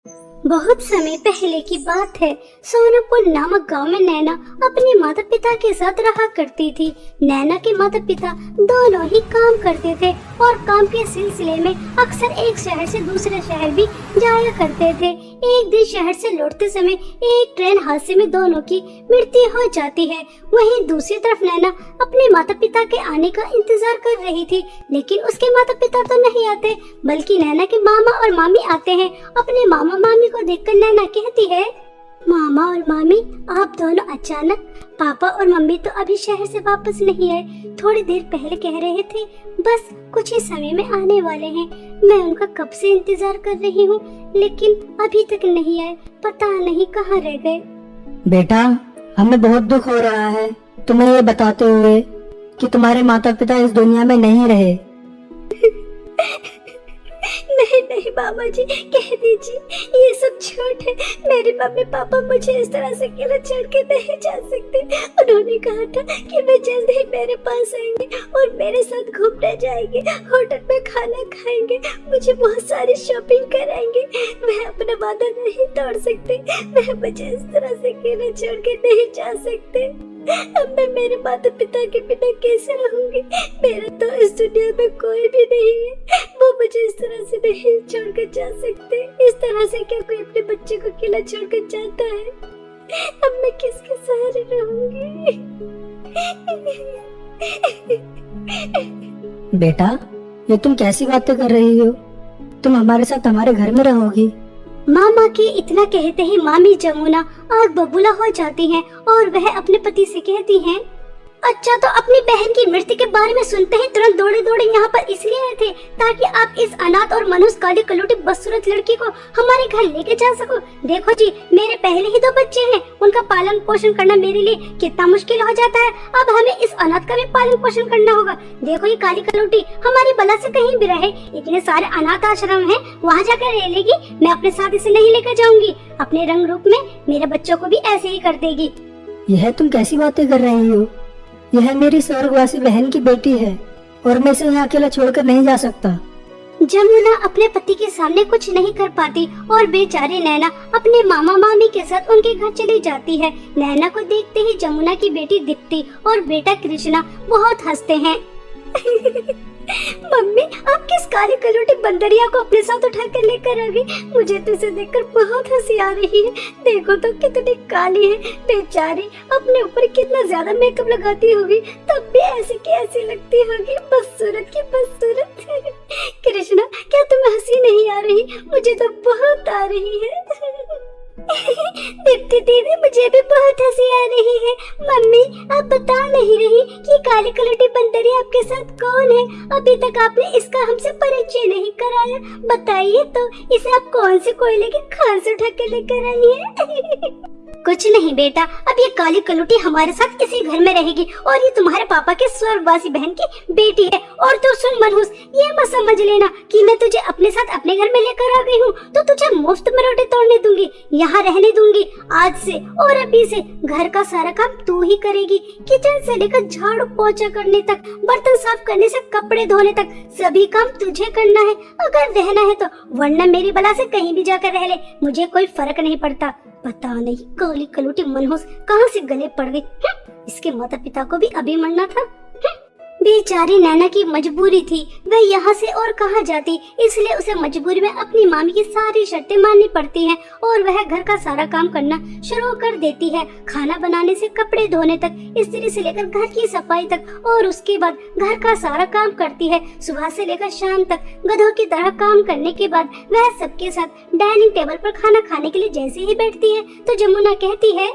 बहुत समय पहले की बात है। सोनापुर नामक गांव में नैना अपने माता पिता के साथ रहा करती थी। नैना के माता पिता दोनों ही काम करते थे और काम के सिलसिले में अक्सर एक शहर से दूसरे शहर भी जाया करते थे। एक दिन शहर से लौटते समय एक ट्रेन हादसे में दोनों की मृत्यु हो जाती है। वहीं दूसरी तरफ नैना अपने माता पिता के आने का इंतजार कर रही थी, लेकिन उसके माता पिता तो नहीं आते, बल्कि नैना के मामा और मामी आते हैं। अपने मामा मामी को देखकर नैना कहती है, मामा और मामी, आप दोनों अचानक? पापा और मम्मी तो अभी शहर से वापस नहीं आए। थोड़ी देर पहले कह रहे थे बस कुछ ही समय में आने वाले हैं। मैं उनका कब से इंतजार कर रही हूँ, लेकिन अभी तक नहीं आए। पता नहीं कहाँ रह गए। बेटा, हमें बहुत दुख हो रहा है तुम्हें ये बताते हुए कि तुम्हारे माता पिता इस दुनिया में नहीं रहे। नहीं नहीं मामा जी, कह दीजिए, ये सब झूठ है। मेरे मम्मी पापा मुझे इस तरह से अकेला छोड़ के नहीं जा सकते। उन्होंने कहा था कि वे जल्द ही मेरे पास आएंगे और मेरे साथ घूमने जाएंगे, होटल में खाना खाएंगे, मुझे बहुत सारी शॉपिंग कराएंगे। मैं अपना वादा नहीं तोड़ सकती। मैं मुझे इस तरह से अकेला छोड़ के नहीं जा सकते। अब मैं मेरे माता पिता के बिना कैसे रहूंगी? मेरा तो इस दुनिया में कोई भी नहीं है। वो मुझे इस तरह से नहीं छोड़कर जा सकते। इस तरह से क्या कोई अपने बच्चे को अकेला छोड़कर जाता है? अब मैं किसके सहारे रहूंगी? बेटा, ये तुम कैसी बातें कर रही हो? तुम हमारे साथ हमारे घर में रहोगी। मामा के इतना कहते ही मामी जमुना आग बबूला हो जाती हैं और वह अपने पति से कहती हैं, अच्छा, तो अपनी बहन की मृत्यु के बारे में सुनते ही तुरंत दौड़े दौड़े यहाँ पर इसलिए आए थे ताकि आप इस अनाथ और मनुष्य काली कलूटी बदसूरत लड़की को हमारे घर लेके जा सको। देखो जी, मेरे पहले ही 2 बच्चे हैं, उनका पालन पोषण करना मेरे लिए कितना मुश्किल हो जाता है। अब हमें इस अनाथ का भी पालन पोषण करना होगा। देखो, ये काली कलूटी हमारी बला से कहीं भी रहे, इतने सारे अनाथ आश्रम है, वहाँ जाकर रह लेगी। मैं अपने साथ इसे नहीं लेकर जाऊंगी। अपने रंग रूप में मेरे बच्चों को भी ऐसे ही कर देगी। यह तुम कैसी बातें कर रही हो? यह मेरी स्वर्गवासी बहन की बेटी है और मैं इसे यहाँ अकेला छोड़कर नहीं जा सकता। जमुना अपने पति के सामने कुछ नहीं कर पाती और बेचारी नैना अपने मामा मामी के साथ उनके घर चली जाती है। नैना को देखते ही जमुना की बेटी दीप्ति और बेटा कृष्णा बहुत हंसते हैं। मम्मी, आप किस काली कलूटी बंदरिया को अपने साथ उठा कर लेकर आ गई? मुझे तो इसे देखकर बहुत हंसी आ रही है। देखो तो कितनी काली है बेचारी, अपने ऊपर कितना ज्यादा मेकअप लगाती होगी, तब भी ऐसी की ऐसी लगती होगी, बदसूरत की बदसूरत। कृष्णा, क्या तुम्हें हंसी नहीं आ रही? मुझे तो बहुत आ रही है। दीप्ति दीदी, मुझे भी बहुत हंसी आ रही है। मम्मी, आप बता नहीं रही कि काली कलूटी बंदरी आपके साथ कौन है? अभी तक आपने इसका हमसे परिचय नहीं कराया। बताइए तो, इसे आप कौन से कोयले की खान से उठा के लेकर आई है? कुछ नहीं बेटा, अब ये काली कलूटी हमारे साथ इसी घर में रहेगी और ये तुम्हारे पापा के स्वर्गवासी बहन की बेटी है। और तो सुन मनहूस, ये मत समझ लेना कि मैं तुझे अपने साथ अपने घर में लेकर आ गई हूँ तो तुझे मुफ्त में रोटी तोड़ने दूंगी, यहाँ रहने दूंगी। आज से और अभी से घर का सारा काम तू ही करेगी। किचन से लेकर झाड़ू पोछा करने तक, बर्तन साफ करने से कपड़े धोने तक सभी काम तुझे करना है, अगर रहना है तो, वरना मेरी बला से कहीं भी जाकर रह ले, मुझे कोई फर्क नहीं पड़ता। पता नहीं काली कलूटी मनहूस कहाँ से गले पड़ गई। इसके माता पिता को भी अभी मरना था। बेचारी नैना की मजबूरी थी, वह यहाँ से और कहाँ जाती, इसलिए उसे मजबूरी में अपनी मामी की सारी शर्तें माननी पड़ती हैं और वह घर का सारा काम करना शुरू कर देती है। खाना बनाने से कपड़े धोने तक, स्त्री से लेकर घर की सफाई तक, और उसके बाद घर का सारा काम करती है। सुबह से लेकर शाम तक गधों की तरह काम करने के बाद वह सबके साथ डाइनिंग टेबल पर खाना खाने के लिए जैसे ही बैठती है तो जमुना कहती है,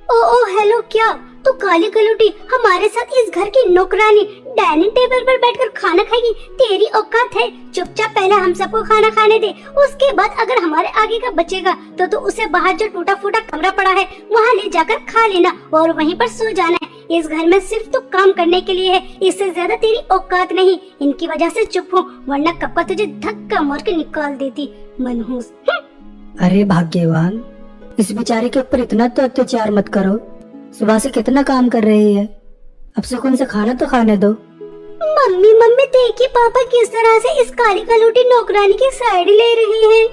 ओ हेलो, क्या तो काली कलूटी हमारे साथ इस घर की नौकरानी डाइनिंग टेबल पर बैठकर खाना खाएगी? तेरी औकात है? चुपचाप पहले हम सबको खाना खाने दे, उसके बाद अगर हमारे आगे का बचेगा तो उसे बाहर जो टूटा फूटा कमरा पड़ा है वहाँ ले जाकर खा लेना और वहीं पर सो जाना है। इस घर में सिर्फ तो काम करने के लिए है, इससे ज्यादा तेरी औकात नहीं। इनकी वजह से चुप हो, वरना कब का तुझे धक्का मार के निकाल देती मनहूस। अरे भाग्यवान, इस बेचारे के ऊपर इतना तो अत्याचार मत करो। सुबह से कितना काम कर रही है, अब सुकून से खाना तो खाने दो। मम्मी देखिए पापा किस तरह से इस काली कलूटी नौकरानी की साइड ले रही हैं।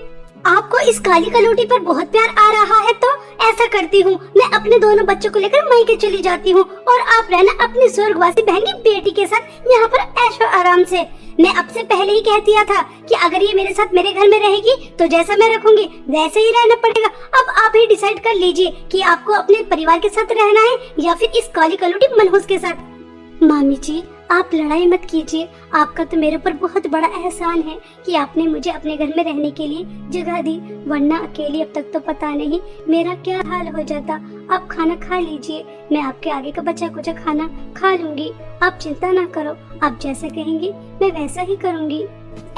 आपको इस काली कलौटी पर बहुत प्यार आ रहा है तो ऐसा करती हूँ, मैं अपने दोनों बच्चों को लेकर मायके चली जाती हूँ और आप रहना अपनी स्वर्गवासी बहन की बेटी के साथ यहाँ पर ऐशो आराम से। मैं अब से पहले ही कह दिया था कि अगर ये मेरे साथ मेरे घर में रहेगी तो जैसा मैं रखूंगी वैसे ही रहना पड़ेगा। अब आप ही डिसाइड कर लीजिए कि आपको अपने परिवार के साथ रहना है या फिर इस काली कलौटी मनहूस के साथ। मामी जी, आप लड़ाई मत कीजिए, आपका तो मेरे ऊपर बहुत बड़ा एहसान है कि आपने मुझे अपने घर में रहने के लिए जगह दी, वरना अकेली अब तक तो पता नहीं मेरा क्या हाल हो जाता। आप खाना खा लीजिए, मैं आपके आगे का बचा कुचा खाना खा लूंगी, आप चिंता ना करो, आप जैसा कहेंगी मैं वैसा ही करूंगी।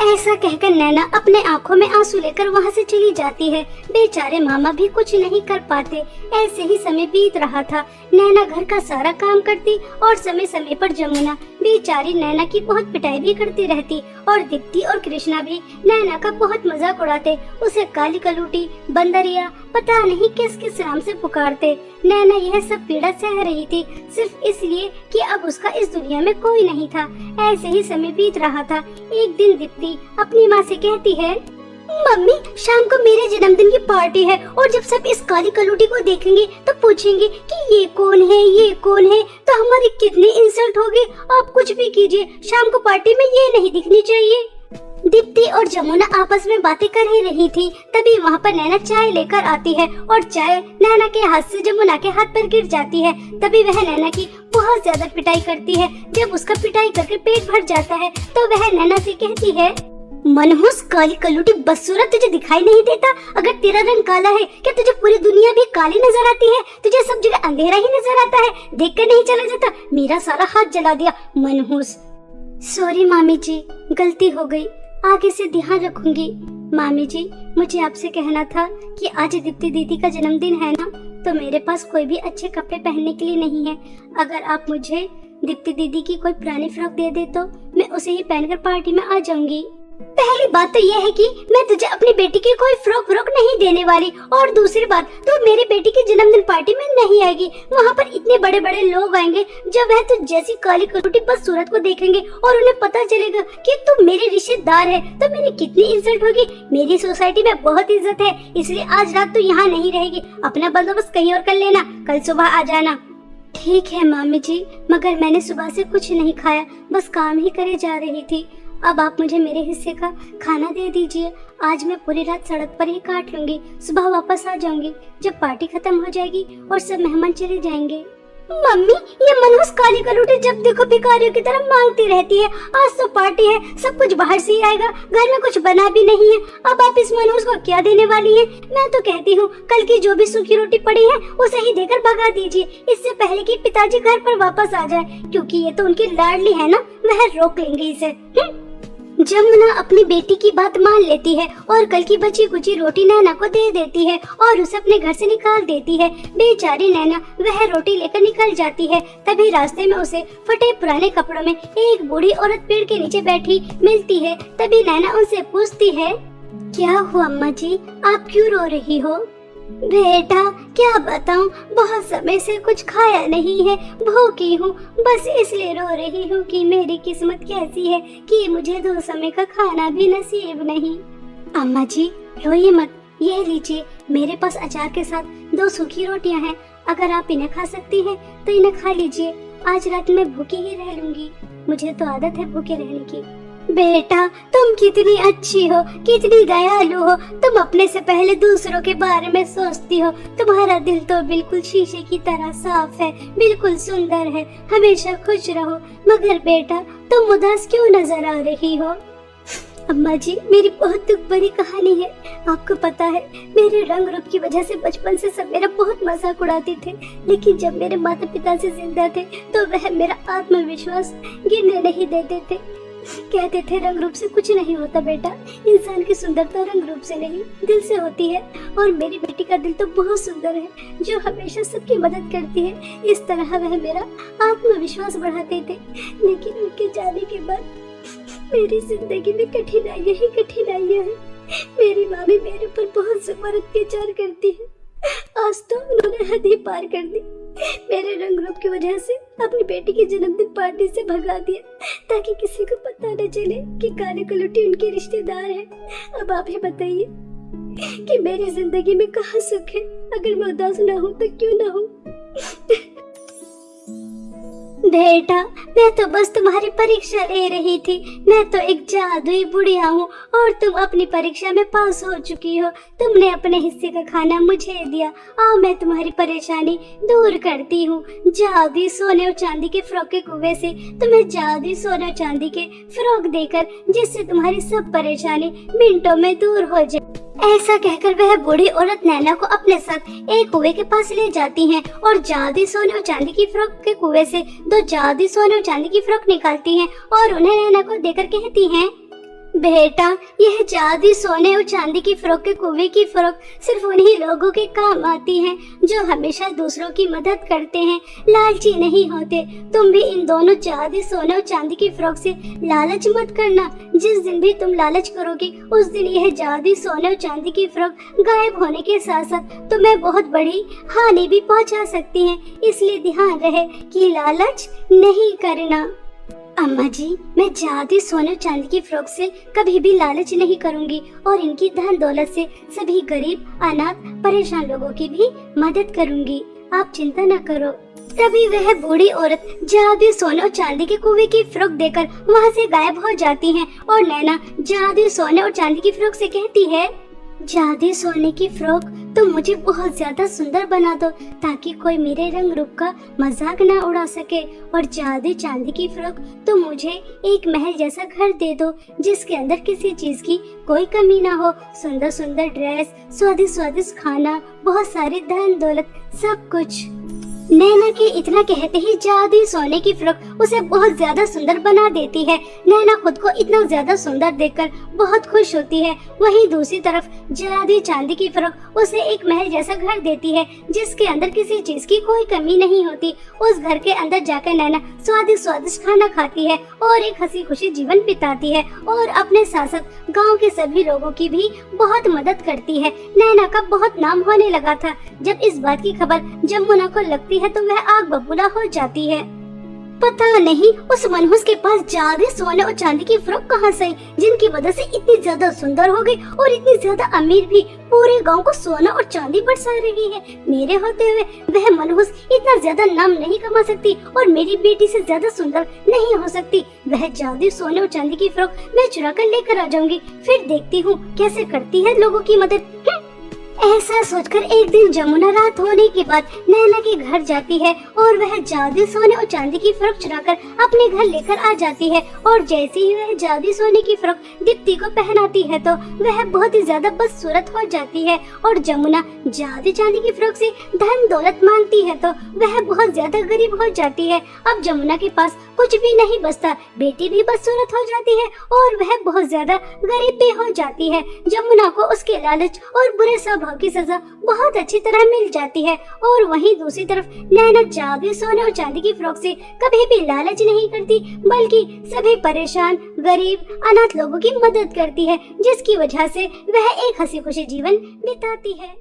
ऐसा कहकर नैना अपने आंखों में आंसू लेकर वहाँ से चली जाती है। बेचारे मामा भी कुछ नहीं कर पाते। ऐसे ही समय बीत रहा था। नैना घर का सारा काम करती और समय समय पर जमुना बेचारी नैना की बहुत पिटाई भी करती रहती और दीप्ति और कृष्णा भी नैना का बहुत मजाक उड़ाते, उसे काली कलूटी, बंदरिया, पता नहीं किस किस नाम से पुकारते। नैना यह सब पीड़ा सह रही थी सिर्फ इसलिए कि अब उसका इस दुनिया में कोई नहीं था। ऐसे ही समय बीत रहा था। एक दिन दीप्ति अपनी माँ से कहती है, मम्मी शाम को मेरे जन्मदिन की पार्टी है और जब सब इस काली कलूटी को देखेंगे तो पूछेंगे कि ये कौन है, ये कौन है, तो हमारी कितनी इंसल्ट होगी। आप कुछ भी कीजिए, शाम को पार्टी में ये नहीं दिखनी चाहिए। दीप्ति और जमुना आपस में बातें कर ही रही थी, तभी वहाँ पर नैना चाय लेकर आती है और चाय नैना के हाथ से जमुना के हाथ पर गिर जाती है। तभी वह नैना की बहुत ज्यादा पिटाई करती है। जब उसका पिटाई करके पेट भर जाता है तो वह नैना से कहती है, मनहूस काली कलूटी बदसूरत, तुझे दिखाई नहीं देता? अगर तेरा रंग काला है क्या तुझे पूरी दुनिया भी काली नजर आती है? तुझे सब जगह अंधेरा ही नजर आता है, देख कर नहीं चला जाता? मेरा सारा हाथ जला दिया, मनहूस। सॉरी मामी जी, गलती हो गई, आगे से ध्यान रखूंगी। मामी जी, मुझे आपसे कहना था कि आज दीप्ति दीदी का जन्मदिन है ना, तो मेरे पास कोई भी अच्छे कपड़े पहनने के लिए नहीं है। अगर आप मुझे दीप्ति दीदी की कोई पुरानी फ्रॉक दे दे तो मैं उसे ही पहनकर पार्टी में आ जाऊंगी। पहली बात तो यह है कि मैं तुझे अपनी बेटी की कोई फ्रॉक नहीं देने वाली, और दूसरी बात तो मेरी बेटी की जन्मदिन पार्टी में नहीं आएगी। वहाँ पर इतने बड़े बड़े लोग आएंगे, जब वह तो जैसी काली कलूटी बदसूरत को देखेंगे और उन्हें पता चलेगा कि तू मेरी रिश्तेदार है तो मेरी कितनी इंसल्ट होगी। मेरी सोसाइटी में बहुत इज्जत है, इसलिए आज रात तू यहाँ नहीं रहेगी, अपना बंदोबस्त कहीं और कर लेना, कल सुबह आ जाना। ठीक है मामी जी, मगर मैंने सुबह से कुछ नहीं खाया, बस काम ही करे जा रही थी। अब आप मुझे मेरे हिस्से का खाना दे दीजिए। आज मैं पूरी रात सड़क पर ही काट लूंगी, सुबह वापस आ जाऊंगी जब पार्टी खत्म हो जाएगी और सब मेहमान चले जाएंगे। मम्मी, ये मनहूस काली कलूटी जब देखो भिखारियों की तरह मांगती रहती है। आज तो पार्टी है, सब कुछ बाहर से ही आएगा, घर में कुछ बना भी नहीं है। अब आप इस मनहूस को क्या देने वाली हैं? मैं तो कहती हूँ कल की जो भी सूखी रोटी पड़ी है उसे ही देकर भगा दीजिए, इससे पहले कि पिताजी घर पर वापस आ जाए, क्योंकि ये तो उनकी लाडली है ना, वह रोक लेंगे इसे। जमुना अपनी बेटी की बात मान लेती है और कल की बची कुची रोटी नैना को दे देती है और उसे अपने घर से निकाल देती है। बेचारी नैना वह रोटी लेकर निकल जाती है। तभी रास्ते में उसे फटे पुराने कपड़ों में एक बूढ़ी औरत पेड़ के नीचे बैठी मिलती है। तभी नैना उनसे पूछती है, क्या हुआ अम्मा जी, आप क्यों रो रही हो? बेटा क्या बताऊं, बहुत समय से कुछ खाया नहीं है, भूखी हूँ, बस इसलिए रो रही हूँ कि मेरी किस्मत कैसी है कि मुझे 2 समय का खाना भी नसीब नहीं। अम्मा जी रोइए मत, ये लीजिए, मेरे पास अचार के साथ 2 सूखी रोटियां हैं, अगर आप इन्हें खा सकती हैं तो इन्हें खा लीजिए। आज रात में भूखी ही रह लूंगी, मुझे तो आदत है भूखे रहने की। बेटा तुम कितनी अच्छी हो, कितनी दयालु हो, तुम अपने से पहले दूसरों के बारे में सोचती हो। तुम्हारा दिल तो बिल्कुल शीशे की तरह साफ है, बिल्कुल सुंदर है, हमेशा खुश रहो। मगर बेटा तुम उदास क्यों नजर आ रही हो? अम्मा जी मेरी बहुत दुख भरी कहानी है। आपको पता है मेरे रंग रूप की वजह से बचपन से सब मेरा बहुत मजाक उड़ाते थे, लेकिन जब मेरे माता पिता से जिंदा थे तो वह मेरा आत्मविश्वास गिरने नहीं देते थे। कहते थे रंग रूप से कुछ नहीं होता बेटा, इंसान की सुंदरता रंग रूप से नहीं दिल से होती है, और मेरी बेटी का दिल तो बहुत सुंदर है जो हमेशा सबकी मदद करती है। इस तरह वह मेरा आत्मविश्वास बढ़ाते थे। लेकिन उनके जाने के बाद मेरी जिंदगी में कठिनाइयां ही कठिनाइयां हैं। मेरी माँ भी मेरे ऊपर बहुत ज़बरदस्त अत्याचार करती है। आज तो उन्होंने हद ही पार कर दी, मेरे रंग रूप की वजह से अपनी बेटी की जन्मदिन पार्टी से भगा दिया ताकि किसी को पता न चले कि काली कलूटी उनकी रिश्तेदार है। अब आप ही बताइए कि मेरी जिंदगी में कहाँ सुख है। अगर मैं उदास ना हूँ तो क्यों ना हूँ। बेटा, मैं तो बस तुम्हारी परीक्षा ले रही थी। मैं तो एक जादुई बुढ़िया हूँ और तुम अपनी परीक्षा में पास हो चुकी हो। तुमने अपने हिस्से का खाना मुझे दिया। आओ मैं तुम्हारी परेशानी दूर करती हूँ। जादुई सोने और चांदी के फ्रॉक के कुएं से तुम्हें जादुई सोने और चांदी के फ्रॉक देकर, जिससे तुम्हारी सब परेशानी मिनटों में दूर हो जाए। ऐसा कहकर वह बूढ़ी औरत नैना को अपने साथ एक कुएं के पास ले जाती हैं और जादुई सोने और चांदी की फ्रॉक के कुएं से 2 जादुई सोने और चांदी की फ्रॉक निकालती हैं और उन्हें नैना को देकर कहती हैं, बेटा, यह जादुई सोने और चांदी की फ्रॉक के कुएं की फ्रॉक सिर्फ उन्हीं लोगों के काम आती है जो हमेशा दूसरों की मदद करते हैं, लालची नहीं होते। तुम भी इन दोनों जादुई सोने और चांदी की फ्रॉक से लालच मत करना। जिस दिन भी तुम लालच करोगी उस दिन यह जादुई सोने और चांदी की फ्रॉक गायब होने के साथ साथ तुम्हें बहुत बड़ी हानि भी पहुंचा सकती है। इसलिए ध्यान रहे कि लालच नहीं करना। अम्मा जी, मैं जादुई सोने और चांदी की फ्रॉक से कभी भी लालच नहीं करूंगी और इनकी धन दौलत से सभी गरीब, अनाथ, परेशान लोगों की भी मदद करूंगी। आप चिंता न करो। तभी वह बूढ़ी औरत जादुई सोने और चांदी के कुएं की फ्रॉक देकर वहां से गायब हो जाती है और नैना जादुई सोने और चांदी की फ्रॉक से कहती है, जादुई सोने की फ्रॉक तुम मुझे बहुत ज्यादा सुंदर बना दो ताकि कोई मेरे रंग रूप का मजाक ना उड़ा सके। और जादुई चांदी की फ्रॉक तुम मुझे एक महल जैसा घर दे दो जिसके अंदर किसी चीज की कोई कमी ना हो। सुंदर सुंदर ड्रेस, स्वादिष्ट स्वादिष्ट खाना, बहुत सारी धन दौलत, सब कुछ। नैना के इतना कहते ही जादुई सोने की फ्रॉक उसे बहुत ज्यादा सुंदर बना देती है। नैना खुद को इतना ज्यादा सुंदर देखकर बहुत खुश होती है। वहीं दूसरी तरफ जादुई चांदी की फ्रॉक उसे एक महल जैसा घर देती है जिसके अंदर किसी चीज की कोई कमी नहीं होती। उस घर के अंदर जाकर नैना स्वादिष्ट स्वादिष्ट खाना खाती है और एक हंसी खुशी जीवन बिताती है और अपने साथ साथ गाँव के सभी लोगों की भी बहुत मदद करती है। नैना का बहुत नाम होने लगा था। जब इस बात की खबर जमुना को लगती है तो वह आग बबूला हो जाती है। पता नहीं उस मनहूस के पास जादुई सोने और चांदी की फ्रॉक कहाँ से आई, जिनकी वजह से इतनी ज्यादा सुंदर हो गई और इतनी ज्यादा अमीर भी पूरे गांव को सोना और चांदी बरसा रही है। मेरे होते हुए वह मनहूस इतना ज्यादा नाम नहीं कमा सकती और मेरी बेटी से ज्यादा सुंदर नहीं हो सकती। वह जादुई सोने और चांदी की फ्रॉक मैं चुरा कर लेकर आ जाऊंगी, फिर देखती हूँ कैसे करती है लोगों की मदद। ऐसा सोचकर एक दिन जमुना रात होने के बाद नैना के घर जाती है और वह जादुई सोने और चांदी की फ्रॉक चुराकर अपने घर लेकर आ जाती है। और जैसे ही वह जादुई सोने की फ्रॉक दीप्ति को पहनाती है तो वह बहुत ही ज्यादा बदसूरत हो जाती है। और जमुना जादुई चांदी की फ्रॉक से धन दौलत मांगती है तो वह बहुत ज्यादा गरीब हो जाती है। अब जमुना के पास कुछ भी नहीं बचता, बेटी भी बदसूरत हो जाती है और वह बहुत ज्यादा गरीब भी हो जाती है। जमुना को उसके लालच और बुरे स्वभाव की सजा बहुत अच्छी तरह मिल जाती है। और वहीं दूसरी तरफ नैना जादुई सोने और चांदी की फ्रॉक से कभी भी लालच नहीं करती, बल्कि सभी परेशान, गरीब, अनाथ लोगों की मदद करती है, जिसकी वजह से वह एक हंसी खुशी जीवन बिताती है।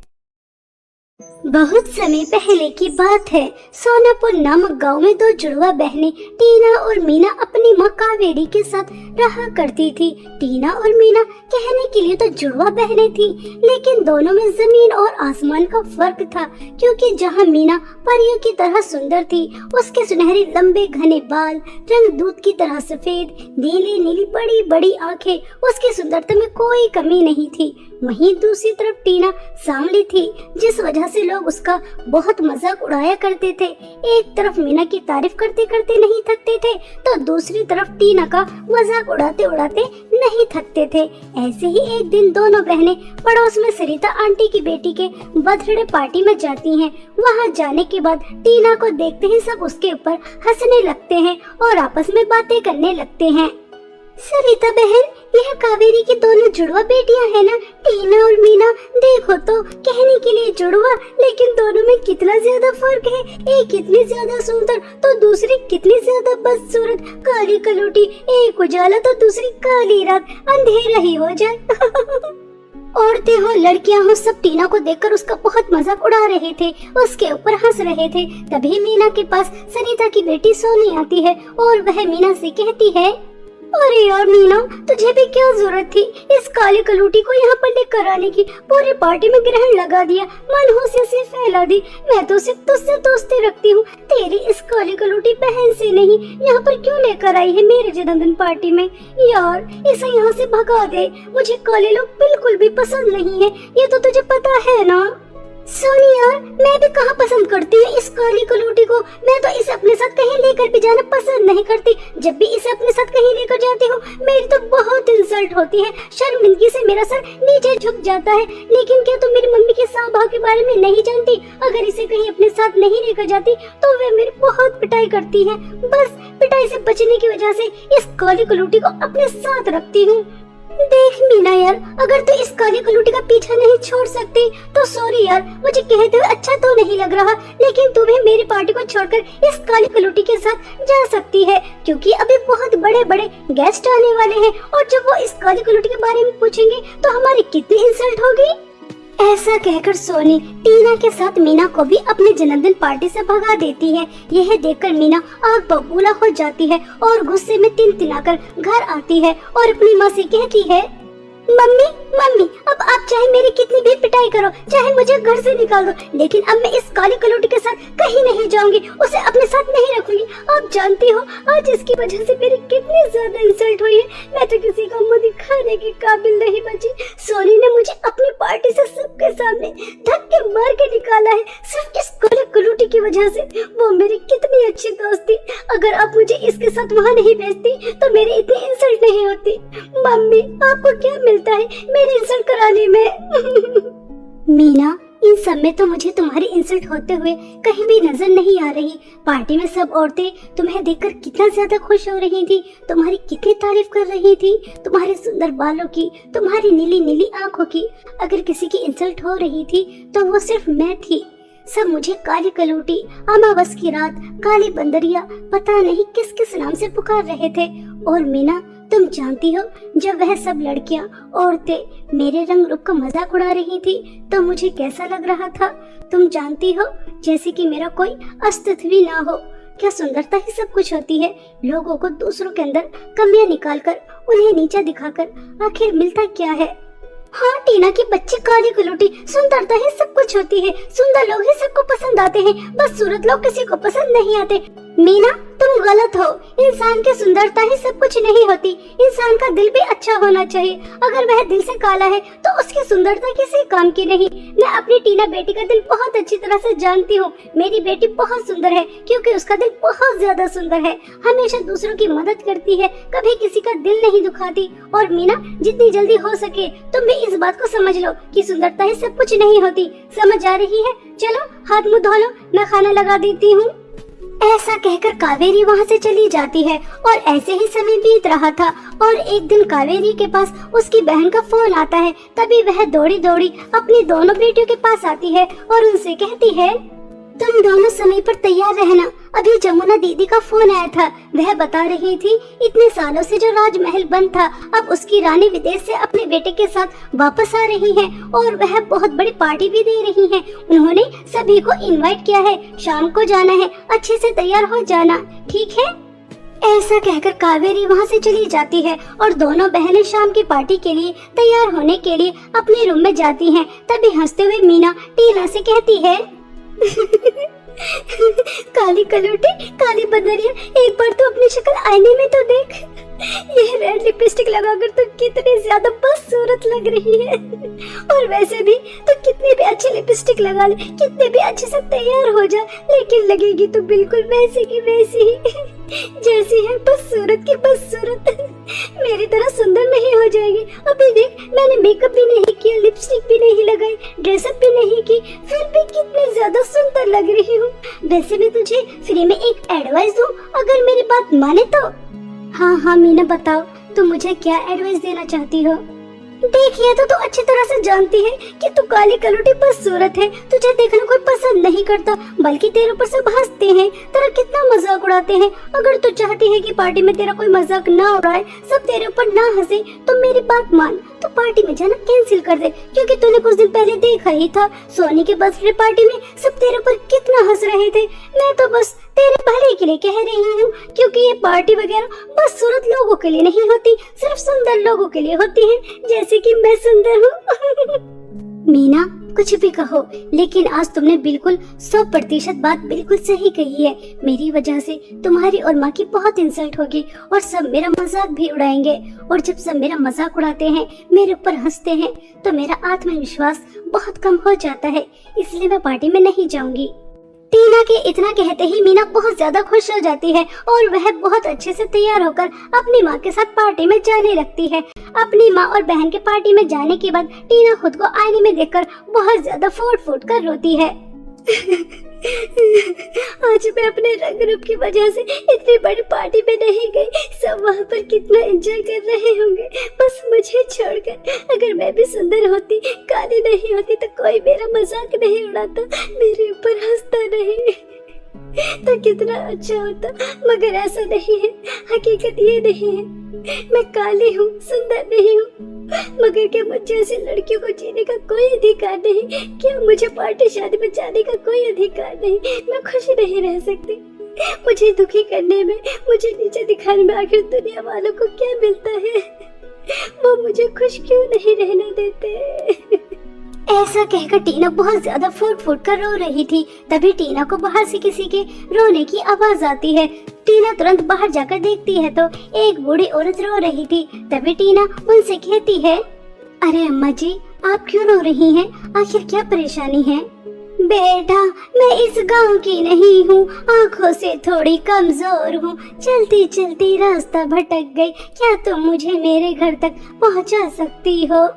बहुत समय पहले की बात है। सोनापुर नामक गांव में 2 जुड़वा बहनें टीना और मीना अपनी मां कावेरी के साथ रहा करती थी। टीना और मीना कहने के लिए तो जुड़वा बहनें थी, लेकिन दोनों में जमीन और आसमान का फर्क था। क्योंकि जहां मीना परियों की तरह सुंदर थी, उसके सुनहरे लंबे घने बाल, रंग दूध की तरह सफेद, नीली नीली बड़ी बड़ी आंखें, उसकी सुंदरता में कोई कमी नहीं थी। वहीं दूसरी तरफ टीना सांवली थी, जिस वजह से लोग उसका बहुत मजाक उड़ाया करते थे। एक तरफ मीना की तारीफ करते करते नहीं थकते थे तो दूसरी तरफ टीना का मजाक उड़ाते उड़ाते नहीं थकते थे। ऐसे ही एक दिन दोनों बहनें पड़ोस में सरिता आंटी की बेटी के बर्थडे पार्टी में जाती हैं। वहां जाने के बाद टीना को देखते ही सब उसके ऊपर हंसने लगते हैं और आपस में बातें करने लगते हैं। सरिता बहन, यह कावेरी की दोनों जुड़वा बेटियां हैं ना, टीना और मीना। देखो तो कहने के लिए जुड़वा, लेकिन दोनों में कितना ज्यादा फर्क है। एक कितनी ज्यादा सुंदर तो दूसरी कितनी ज्यादा बदसूरत, काली कलौटी, एक उजाला तो दूसरी काली रात, अंधेरा ही हो जाए। औरतें हो, लड़कियां हो, सब टीना को देखकर उसका बहुत मजाक उड़ा रहे थे, उसके ऊपर हंस रहे थे। तभी मीना के पास सरिता की बेटी सोनी आती है और वह मीना से कहती है, अरे यार मीना, तुझे भी क्या जरूरत थी इस काली कलूटी को यहाँ पर लेकर आने की। पूरे पार्टी में ग्रहण लगा दिया, मनहूसियत से फैला दी। मैं तो सिर्फ तुझसे दोस्ती रखती हूँ, तेरी इस काली कलूटी बहन से नहीं। यहाँ पर क्यों लेकर आई है मेरे जन्मदिन पार्टी में? यार इसे यहाँ से भगा दे, मुझे काले लोग बिल्कुल भी पसंद नहीं है, ये तो तुझे पता है ना। सोनी यार, मैं भी कहाँ पसंद करती हूँ इस काली कलूटी को। मैं तो इसे अपने साथ कहीं लेकर भी जाना पसंद नहीं करती। जब भी इसे अपने साथ कहीं लेकर जाती हूँ मेरी तो बहुत इंसल्ट होती है, शर्मिंदगी से मेरा सर नीचे झुक जाता है। लेकिन क्या तुम मेरी मम्मी के स्वभाव के बारे में नहीं जानती? अगर इसे कहीं अपने साथ नहीं लेकर जाती तो वे मेरी बहुत पिटाई करती है। बस पिटाई से बचने की वजह से इस काली कलूटी को अपने साथ रखती हूँ। देख मीना यार, अगर तू इस काली कलूटी का पीछा नहीं छोड़ सकती तो सॉरी यार, मुझे कहते हुए अच्छा तो नहीं लग रहा, लेकिन तू भी मेरी पार्टी को छोड़कर इस काली कलूटी के साथ जा सकती है, क्योंकि अभी बहुत बड़े बड़े गेस्ट आने वाले हैं और जब वो इस काली कलूटी के बारे में पूछेंगे तो हमारी कितनी इंसल्ट होगी। ऐसा कहकर सोनी टीना के साथ मीना को भी अपने जन्मदिन पार्टी से भगा देती है। यह देखकर मीना आग बबूला हो जाती है और गुस्से में तिनतिनाकर घर आती है और अपनी माँ से कहती है, मम्मी मम्मी, अब आप चाहे मेरी कितनी भी पिटाई करो, चाहे मुझे घर से निकाल दो, लेकिन अब मैं इस काली कलूटी के साथ कहीं नहीं जाऊंगी, उसे अपने साथ नहीं रखूंगी। आप जानती हो आज इसकी वजह से मेरी कितनी ज्यादा इंसल्ट हुई है, मैं तो किसी को मुंह दिखाने के काबिल नहीं बची। सोनी ने मुझे अपनी पार्टी से सबके सामने धक्के मार के निकाला है, सिर्फ इस काली कलूटी की वजह से। वो मेरी कितनी अच्छी दोस्त थी, अगर आप मुझे इसके साथ वहाँ नहीं भेजती तो मेरी इतनी इंसल्ट नहीं होती। मम्मी आपको क्या मिलता है मेरी इंसल्ट कराने में? मीना, इन सब में तो मुझे तुम्हारी इंसल्ट होते हुए कहीं भी नजर नहीं आ रही। पार्टी में सब औरतें तुम्हें देखकर कितना ज्यादा खुश हो रही थी, तुम्हारी कितनी तारीफ कर रही थी, तुम्हारे सुंदर बालों की, तुम्हारी नीली नीली आंखों की। अगर किसी की इंसल्ट हो रही थी तो वो सिर्फ मैं थी। सब मुझे काली कलूटी, अमावस की रात, काली बंदरिया, पता नहीं किस किस नाम से पुकार रहे थे। और मीना, तुम जानती हो जब वह सब लड़कियां, औरतें मेरे रंग रूप का मजाक उड़ा रही थी तो मुझे कैसा लग रहा था? तुम जानती हो, जैसे कि मेरा कोई अस्तित्व ही ना हो। क्या सुंदरता ही सब कुछ होती है? लोगों को दूसरों के अंदर कमियां निकालकर उन्हें नीचा दिखाकर आखिर मिलता क्या है? हाँ टीना की बच्ची काली कलूटी, सुंदरता ही सब कुछ होती है, सुंदर लोग ही सबको पसंद आते हैं, बस सूरत लोग किसी को पसंद नहीं आते। मीना तुम गलत हो, इंसान की सुंदरता ही सब कुछ नहीं होती, इंसान का दिल भी अच्छा होना चाहिए। अगर वह दिल से काला है तो उसकी सुंदरता किसी काम की नहीं। मैं अपनी टीना बेटी का दिल बहुत अच्छी तरह से जानती हूँ। मेरी बेटी बहुत सुंदर है क्योंकि उसका दिल बहुत ज्यादा सुंदर है, हमेशा दूसरों की मदद करती है, कभी किसी का दिल नहीं दुखाती। और मीना, जितनी जल्दी हो सके तुम भी इस बात को समझ लो कि सुंदरता ही सब कुछ नहीं होती। समझ आ रही है? चलो हाथ मुंह धो लो, मैं खाना लगा देती हूँ। ऐसा कहकर कावेरी वहाँ से चली जाती है और ऐसे ही समय बीत रहा था और एक दिन कावेरी के पास उसकी बहन का फोन आता है। तभी वह दौड़ी दौड़ी अपनी दोनों बेटियों के पास आती है और उनसे कहती है, तुम दोनों समय पर तैयार रहना, अभी जमुना दीदी का फोन आया था। वह बता रही थी इतने सालों से जो राजमहल बंद था, अब उसकी रानी विदेश से अपने बेटे के साथ वापस आ रही है और वह बहुत बड़ी पार्टी भी दे रही है। उन्होंने सभी को इनवाइट किया है, शाम को जाना है, अच्छे से तैयार हो जाना, ठीक है? ऐसा कहकर कावेरी वहाँ से चली जाती है और दोनों बहनें शाम की पार्टी के लिए तैयार होने के लिए अपने रूम में जाती हैं। तभी हंसते हुए मीना टीना से कहती है, काली कलूटी, काली बंदरिया, एक बार तो अपनी शक्ल आईने में तो देख। यह रेड लिपस्टिक लगाकर तो कितनी ज्यादा बदसूरत लग रही है, और वैसे भी तो कितनी भी अच्छी लिपस्टिक लगा ले, कितने भी अच्छे से तैयार हो जा, लेकिन लगेगी तो बिल्कुल वैसी की वैसी ही जैसी है, बदसूरत की बदसूरत। मेरी तरह सुंदर नहीं हो जाएगी। अभी देख, मैंने मेकअप भी नहीं किया, लिपस्टिक भी नहीं लगाई, ड्रेसअप भी नहीं की, फिर भी कितनी ज्यादा सुंदर लग रही हूँ। वैसे मैं तुझे फ्री में एक एडवाइस दूं, अगर मेरी बात माने तो। हाँ मीना बताओ, तुम मुझे क्या एडवाइस देना चाहती हो? देखिए तो तू अच्छी तरह से जानती है कि तू काली कलूटी बदसूरत है, तुझे देखना कोई पसंद नहीं करता, बल्कि तेरे ऊपर सब हंसते हैं, तेरा कितना मजाक उड़ाते हैं। अगर तू चाहती है कि पार्टी में तेरा कोई मजाक ना उड़ाए, सब तेरे ऊपर ना हंसे, तो मेरी बात मान, तो पार्टी में जाना कैंसिल कर दे, क्योंकि तूने कुछ दिन पहले देखा ही था सोनी के बर्थडे पार्टी में सब तेरे पर कितना हंस रहे थे। मैं तो बस तेरे भले के लिए कह रही हूँ, क्योंकि ये पार्टी वगैरह बदसूरत लोगों के लिए नहीं होती, सिर्फ सुंदर लोगों के लिए होती है, जैसे कि मैं सुंदर हूँ। मीना कुछ भी कहो, लेकिन आज तुमने बिल्कुल 100% बात बिल्कुल सही कही है। मेरी वजह से तुम्हारी और माँ की बहुत इंसल्ट होगी और सब मेरा मजाक भी उड़ाएंगे, और जब सब मेरा मजाक उड़ाते हैं, मेरे ऊपर हंसते हैं, तो मेरा आत्मविश्वास बहुत कम हो जाता है। इसलिए मैं पार्टी में नहीं जाऊंगी। टीना के इतना कहते ही मीना बहुत ज्यादा खुश हो जाती है और वह बहुत अच्छे से तैयार होकर अपनी माँ के साथ पार्टी में जाने लगती है। अपनी माँ और बहन के पार्टी में जाने के बाद टीना खुद को आईने में देखकर बहुत ज्यादा फूट फूट कर रोती है। आज मैं अपने रंग रूप की वजह से इतनी बड़ी पार्टी में नहीं गई। सब वहाँ पर कितना एंजॉय कर रहे होंगे, बस मुझे छोड़कर। अगर मैं भी सुंदर होती, काली नहीं होती, तो कोई मेरा मजाक नहीं उड़ाता, मेरे ऊपर हंसता नहीं, तो कितना अच्छा होता। मगर ऐसा नहीं है, हकीकत ये नहीं है। मैं काली हूँ, सुंदर नहीं हूँ, मगर क्या मुझे ऐसी लड़कियों को जीने का कोई अधिकार नहीं? क्या मुझे पार्टी शादी में जाने का कोई अधिकार नहीं? मैं खुश नहीं रह सकती। मुझे दुखी करने में, मुझे नीचे दिखाने में आखिर दुनिया वालों को क्या मिलता है? वो मुझे खुश क्यों नहीं रहने देते? ऐसा कहकर टीना बहुत ज्यादा फूट फूट कर रो रही थी। तभी टीना को बाहर से किसी के रोने की आवाज आती है। टीना तुरंत बाहर जाकर देखती है तो एक बूढ़ी औरत रो रही थी। तभी टीना उनसे कहती है, अरे अम्मा जी, आप क्यों रो रही हैं? आखिर क्या परेशानी है? बेटा, मैं इस गांव की नहीं हूँ, आँखों से थोड़ी कमजोर हूँ, चलती चलती रास्ता भटक गई। क्या तुम मुझे मेरे घर तक पहुँचा सकती हो?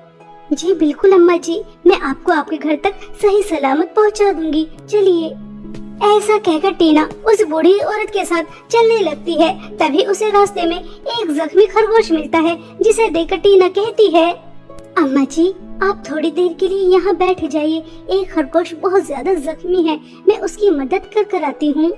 जी बिल्कुल अम्मा जी, मैं आपको आपके घर तक सही सलामत पहुंचा दूंगी, चलिए। ऐसा कहकर टीना उस बूढ़ी औरत के साथ चलने लगती है। तभी उसे रास्ते में एक जख्मी खरगोश मिलता है, जिसे देखकर टीना कहती है, अम्मा जी, आप थोड़ी देर के लिए यहाँ बैठ जाइए, एक खरगोश बहुत ज्यादा जख्मी है, मैं उसकी मदद कर आती हूँ।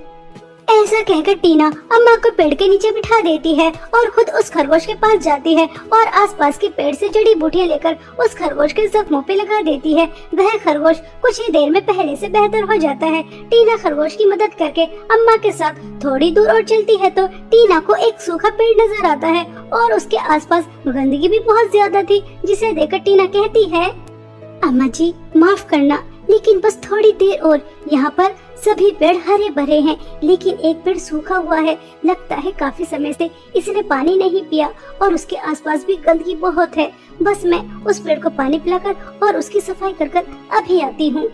ऐसा कहकर टीना अम्मा को पेड़ के नीचे बिठा देती है और खुद उस खरगोश के पास जाती है और आसपास के पेड़ से जड़ी बूटियां लेकर उस खरगोश के जख्मों पे लगा देती है। वह खरगोश कुछ ही देर में पहले से बेहतर हो जाता है। टीना खरगोश की मदद करके अम्मा के साथ थोड़ी दूर और चलती है तो टीना को एक सूखा पेड़ नजर आता है और उसके आसपास गंदगी भी बहुत ज्यादा थी, जिसे देखकर टीना कहती है, अम्मा जी माफ करना, लेकिन बस थोड़ी देर और। यहाँ पर सभी पेड़ हरे भरे हैं, लेकिन एक पेड़ सूखा हुआ है, लगता है काफी समय से इसने पानी नहीं पिया और उसके आसपास भी गंदगी बहुत है। बस मैं उस पेड़ को पानी पिलाकर और उसकी सफाई कर अभी आती हूँ।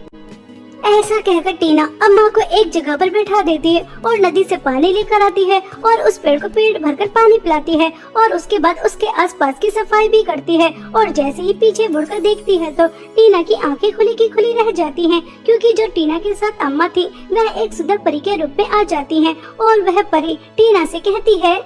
ऐसा कहकर टीना अम्मा को एक जगह पर बैठा देती है और नदी से पानी लेकर आती है और उस पेड़ को पेट भरकर पानी पिलाती है और उसके बाद उसके आसपास की सफाई भी करती है। और जैसे ही पीछे मुड़कर देखती है तो टीना की आंखें खुली की खुली रह जाती हैं, क्योंकि जो टीना के साथ अम्मा थी वह एक सुंदर परी के रूप में आ जाती है और वह परी टीना से कहती है,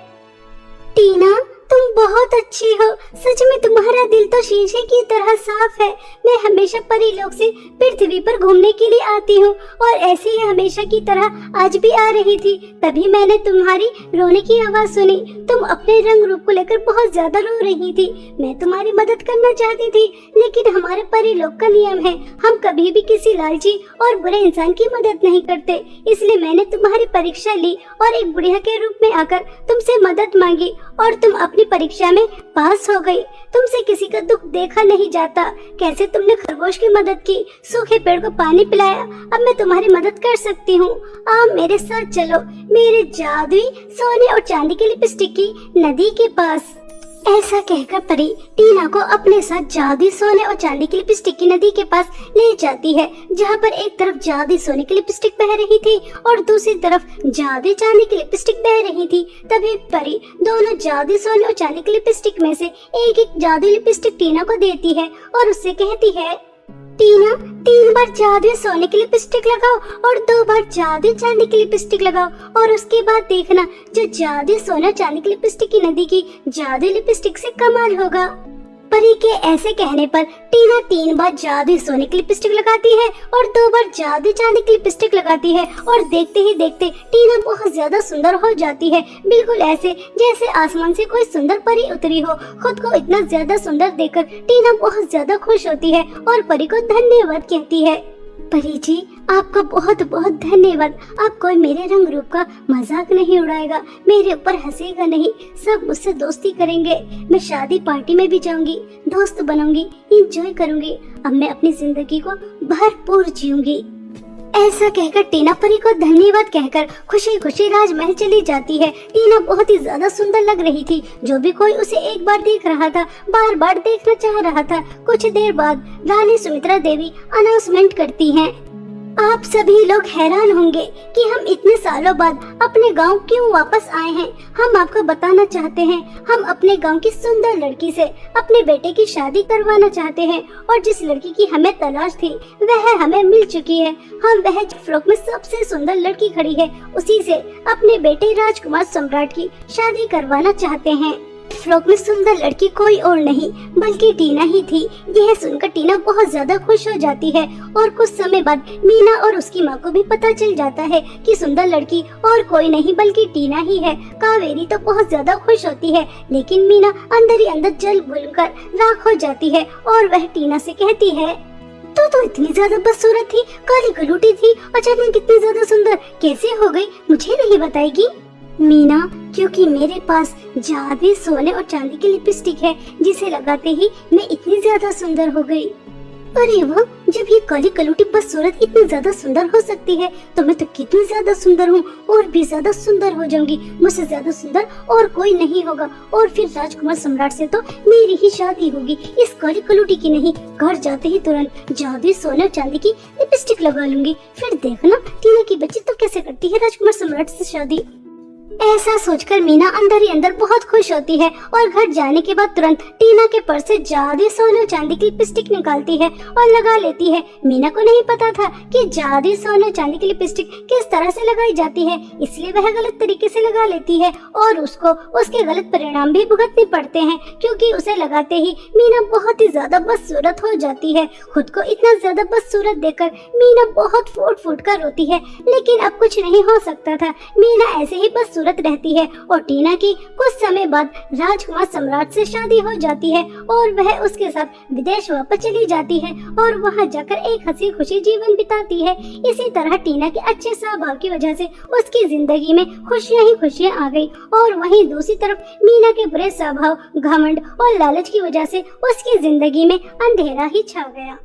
टीना तुम बहुत अच्छी हो, सच में तुम्हारा दिल तो शीशे की तरह साफ है। मैं हमेशा परी लोक से पृथ्वी पर घूमने के लिए आती हूँ और ऐसे ही हमेशा की तरह आज भी आ रही थी। तभी मैंने तुम्हारी रोने की आवाज सुनी। तुम अपने रंग रूप को लेकर बहुत ज्यादा रो रही थी। मैं तुम्हारी मदद करना चाहती थी, लेकिन हमारे परी लोक का नियम है, हम कभी भी किसी लालची और बुरे इंसान की मदद नहीं करते। इसलिए मैंने तुम्हारी परीक्षा ली और एक बुढ़िया के रूप में आकर तुमसे मदद मांगी और तुम अपनी परीक्षा में पास हो गई। तुमसे किसी का दुख देखा नहीं जाता। कैसे तुमने खरगोश की मदद की, सूखे पेड़ को पानी पिलाया, अब मैं तुम्हारी मदद कर सकती हूँ। आप मेरे साथ चलो मेरे जादुई सोने और चांदी की लिपस्टिक की नदी के पास। ऐसा कहकर परी टीना को अपने साथ जादुई सोने और चांदी की लिपस्टिक की नदी के पास ले जाती है, जहाँ पर एक तरफ जादुई सोने की लिपस्टिक बह रही थी और दूसरी तरफ जादुई चांदी की लिपस्टिक बह रही थी। तभी परी दोनों जादुई सोने और चांदी की लिपस्टिक में से एक एक जादुई लिपस्टिक टीना को देती है और उससे कहती है, टीना 3 बार जादुई सोने की लिपस्टिक लगाओ और 2 बार जादुई चांदी की लिपस्टिक लगाओ और उसके बाद देखना जो जादुई सोना चांदी की लिपस्टिक की नदी की जादुई लिपस्टिक से कमाल होगा। परी के ऐसे कहने पर टीना 3 बार जादुई सोने की लिपस्टिक लगाती है और 2 बार जादुई चांदी की लिपस्टिक लगाती है और देखते ही देखते टीना बहुत ज्यादा सुंदर हो जाती है, बिल्कुल ऐसे जैसे आसमान से कोई सुंदर परी उतरी हो। खुद को इतना ज्यादा सुंदर देखकर टीना बहुत ज्यादा खुश होती है और परी को धन्यवाद कहती है। परी जी, आपका बहुत बहुत धन्यवाद। आप कोई मेरे रंग रूप का मजाक नहीं उड़ाएगा, मेरे ऊपर हंसेगा नहीं, सब मुझसे दोस्ती करेंगे। मैं शादी पार्टी में भी जाऊंगी, दोस्त बनूंगी, एंजॉय करूंगी। अब मैं अपनी जिंदगी को भरपूर जीऊंगी। ऐसा कहकर टीना परी को धन्यवाद कहकर खुशी खुशी राजमहल चली जाती है। टीना बहुत ही ज्यादा सुंदर लग रही थी। जो भी कोई उसे एक बार देख रहा था, बार बार देखना चाह रहा था। कुछ देर बाद रानी सुमित्रा देवी अनाउंसमेंट करती हैं। आप सभी लोग हैरान होंगे कि हम इतने सालों बाद अपने गांव क्यों वापस आए हैं। हम आपको बताना चाहते हैं, हम अपने गांव की सुंदर लड़की से अपने बेटे की शादी करवाना चाहते हैं और जिस लड़की की हमें तलाश थी वह हमें मिल चुकी है। हम वह फ्रॉक में सबसे सुंदर लड़की खड़ी है, उसी से अपने बेटे राजकुमार सम्राट की शादी करवाना चाहते हैं। फ्रॉक में सुंदर लड़की कोई और नहीं बल्कि टीना ही थी। यह सुनकर टीना बहुत ज्यादा खुश हो जाती है और कुछ समय बाद मीना और उसकी माँ को भी पता चल जाता है कि सुंदर लड़की और कोई नहीं बल्कि टीना ही है। कावेरी तो बहुत ज्यादा खुश होती है, लेकिन मीना अंदर ही अंदर जल भूनकर राख हो जाती है और वह टीना से कहती है, तो इतनी ज्यादा बदसूरत थी, काली कलूटी थी, अचानक कितनी ज्यादा सुंदर कैसे हो गई, मुझे नहीं बताएगी? मीना, क्योंकि मेरे पास जादुई सोने और चांदी की लिपस्टिक है जिसे लगाते ही मैं इतनी ज्यादा सुंदर हो गई। अरे वाह, जब ये काली कलूटी बदसूरत इतनी ज्यादा सुंदर हो सकती है तो मैं तो कितनी ज्यादा सुंदर हूँ, और भी ज्यादा सुंदर हो जाऊंगी। मुझसे ज्यादा सुंदर और कोई नहीं होगा और फिर राजकुमार सम्राट से तो मेरी ही शादी होगी, इस काली कलूटी की नहीं। घर जाते ही तुरंत जादुई सोने और चांदी की लिपस्टिक लगा लूंगी, फिर देखना टीना की बच्ची तो कैसे करती है राजकुमार सम्राट से शादी। ऐसा सोचकर मीना अंदर ही अंदर बहुत खुश होती है और घर जाने के बाद तुरंत टीना के पर्स से जादुई सोने और चांदी की लिपस्टिक निकालती है और लगा लेती है। मीना को नहीं पता था कि जादुई सोने और चांदी की लिपस्टिक किस तरह से लगाई जाती है, इसलिए वह गलत तरीके से लगा लेती है और उसको उसके गलत परिणाम भी भुगतने पड़ते हैं, क्योंकि उसे लगाते ही मीना बहुत ही ज्यादा बदसूरत हो जाती है। खुद को इतना ज्यादा बदसूरत देखकर मीना बहुत फूट फूट कर रोती है, लेकिन अब कुछ नहीं हो सकता था। मीना ऐसे ही बदसूरत रहती है और टीना की कुछ समय बाद राजकुमार सम्राट से शादी हो जाती है और वह उसके साथ विदेश वापस चली जाती है और वहां जाकर एक हंसी खुशी जीवन बिताती है। इसी तरह टीना के अच्छे स्वभाव की वजह से उसकी जिंदगी में खुशियां ही खुशियां आ गई, और वहीं दूसरी तरफ मीना के बुरे स्वभाव, घमंड और लालच की वजह से उसकी जिंदगी में अंधेरा ही छा गया।